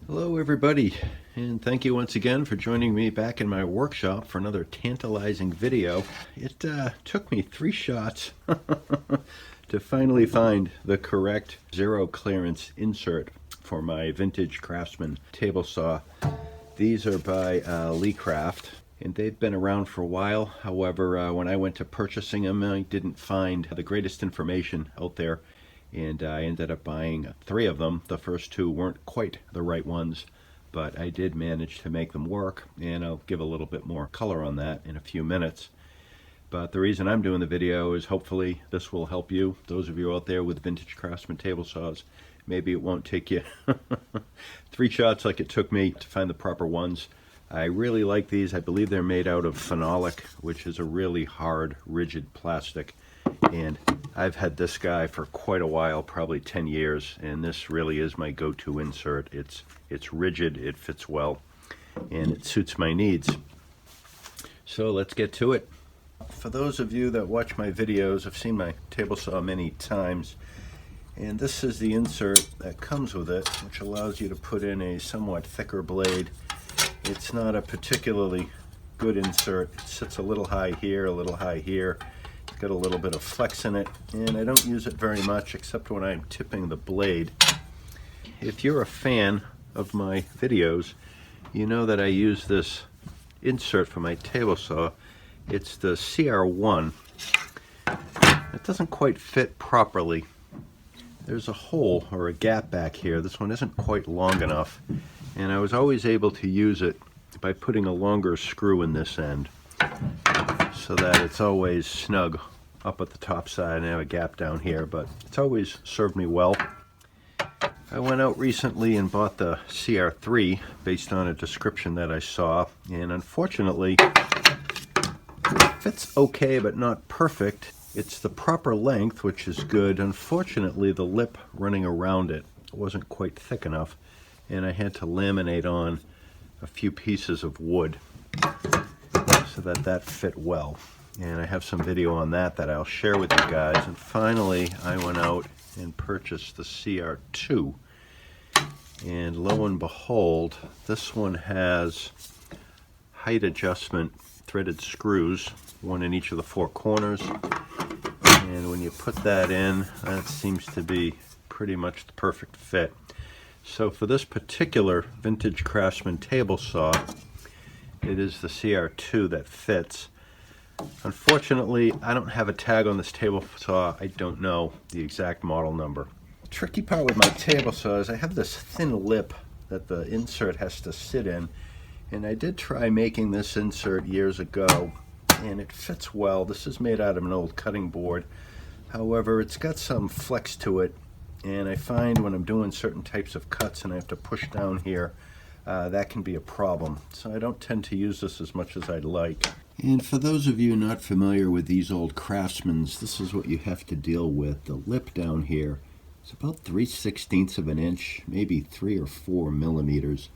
Hello everybody, and thank you once again for joining me back in my workshop for another tantalizing video. It took me 3 shots to finally find the correct zero clearance insert for my vintage Craftsman table saw. These are by Leecraft, and they've been around for a while. However, when I went to purchasing them, I didn't find the greatest information out there, and I ended up buying 3 of them. The first 2 weren't quite the right ones, but I did manage to make them work, and I'll give a little bit more color on that in a few minutes. But the reason I'm doing the video is hopefully this will help you, those of you out there with vintage Craftsman table saws. Maybe it won't take you 3 shots like it took me to find the proper ones. I really like these. I believe they're made out of phenolic, which is a really hard, rigid plastic. And I've had this guy for quite a while, probably 10 years, and this really is my go-to insert. It's rigid, it fits well, and it suits my needs. So let's get to it. For those of you that watch my videos, have seen my table saw many times, and this is the insert that comes with it, which allows you to put in a somewhat thicker blade. It's not a particularly good insert. It sits a little high here, a little high here. It's got a little bit of flex in it, and I don't use it very much except when I'm tipping the blade. If you're a fan of my videos, you know that I use this insert for my table saw. It's the CR1. It doesn't quite fit properly. There's a hole or a gap back here. This one isn't quite long enough, and I was always able to use it by putting a longer screw in this end so that it's always snug up at the top side, and I have a gap down here, but it's always served me well. I went out recently and bought the CR3 based on a description that I saw, and unfortunately it fits okay but not perfect. It's the proper length, which is good. Unfortunately, the lip running around it wasn't quite thick enough, and I had to laminate on a few pieces of wood so that fit well. And I have some video on that I'll share with you guys. And finally, I went out and purchased the CR2. And lo and behold, this one has height adjustment threaded screws, one in each of the 4 corners. And when you put that in, that seems to be pretty much the perfect fit. So for this particular vintage Craftsman table saw, it is the CR2 that fits. Unfortunately, I don't have a tag on this table saw. I don't know the exact model number. The tricky part with my table saw is I have this thin lip that the insert has to sit in, and I did try making this insert years ago, and it fits well. This is made out of an old cutting board. However, it's got some flex to it, and I find when I'm doing certain types of cuts and I have to push down here, that can be a problem. So I don't tend to use this as much as I'd like. And for those of you not familiar with these old Craftsmans, this is what you have to deal with. The lip down here is about 3/16 of an inch, maybe 3 or 4 millimeters.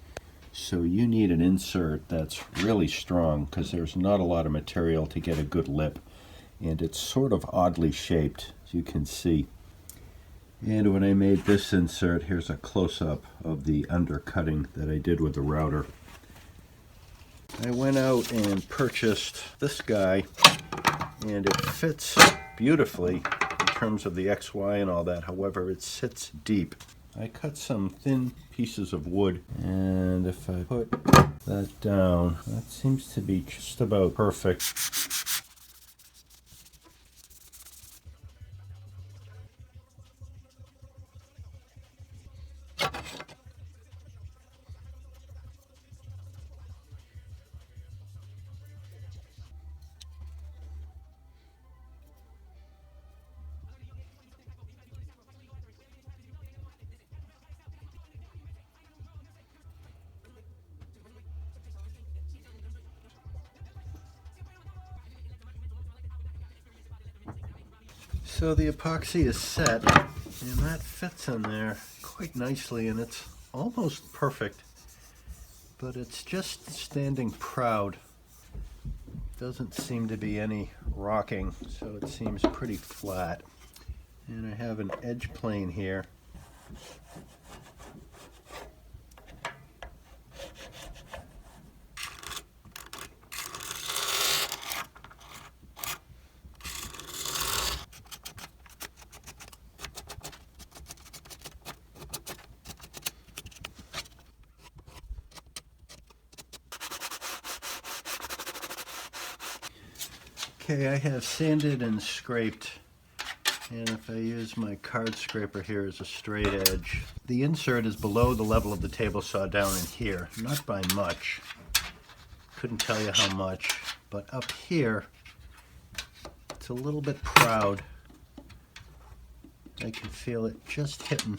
So you need an insert that's really strong because there's not a lot of material to get a good lip. And it's sort of oddly shaped, as you can see. And when I made this insert, here's a close-up of the undercutting that I did with the router. I went out and purchased this guy, and it fits beautifully in terms of the XY and all that. However, it sits deep. I cut some thin pieces of wood, and if I put that down, that seems to be just about perfect. So the epoxy is set, and that fits in there quite nicely, and it's almost perfect, but it's just standing proud. Doesn't seem to be any rocking, so it seems pretty flat. And I have an edge plane here Okay, I have sanded and scraped, and if I use my card scraper here as a straight edge, the insert is below the level of the table saw down in here, not by much. Couldn't tell you how much, but up here, it's a little bit proud. I can feel it just hitting.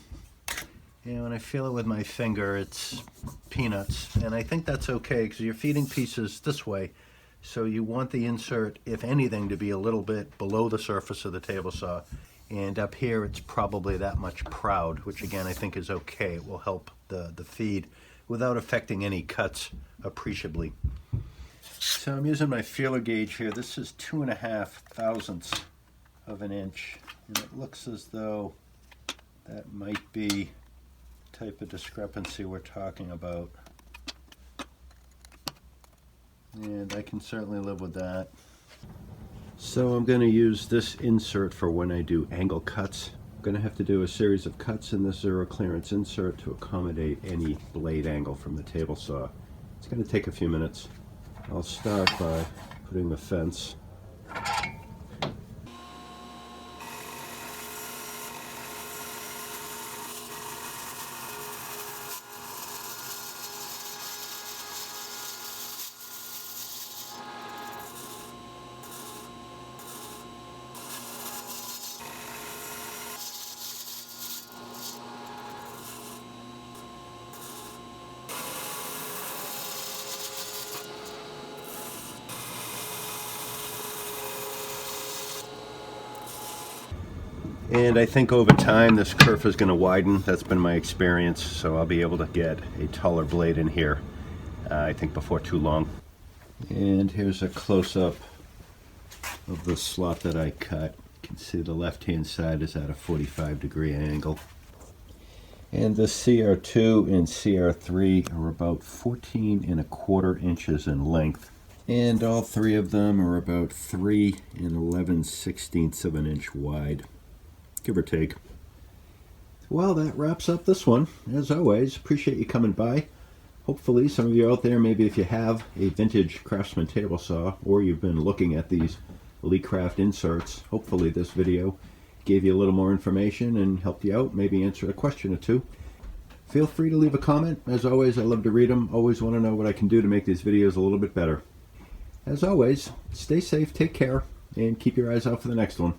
And when I feel it with my finger, it's peanuts. And I think that's okay because you're feeding pieces this way. So you want the insert, if anything, to be a little bit below the surface of the table saw. And up here, it's probably that much proud, which again, I think is okay. It will help the feed without affecting any cuts appreciably. So I'm using my feeler gauge here. This is 2.5 thousandths of an inch. And it looks as though that might be the type of discrepancy we're talking about. And I can certainly live with that. So I'm going to use this insert for when I do angle cuts. I'm going to have to do a series of cuts in this zero clearance insert to accommodate any blade angle from the table saw. It's going to take a few minutes. I'll start by putting the fence. And I think over time this kerf is going to widen. That's been my experience, so I'll be able to get a taller blade in here, I think before too long. And here's a close-up of the slot that I cut. You can see the left-hand side is at a 45-degree angle. And the CR2 and CR3 are about 14¼ inches in length. And all three of them are about 3 11/16 of an inch wide, give or take. Well, that wraps up this one. As always, appreciate you coming by. Hopefully some of you out there, maybe if you have a vintage Craftsman table saw or you've been looking at these Leecraft inserts, hopefully this video gave you a little more information and helped you out, maybe answered a question or two. Feel free to leave a comment. As always, I love to read them. Always want to know what I can do to make these videos a little bit better. As always, stay safe, take care, and keep your eyes out for the next one.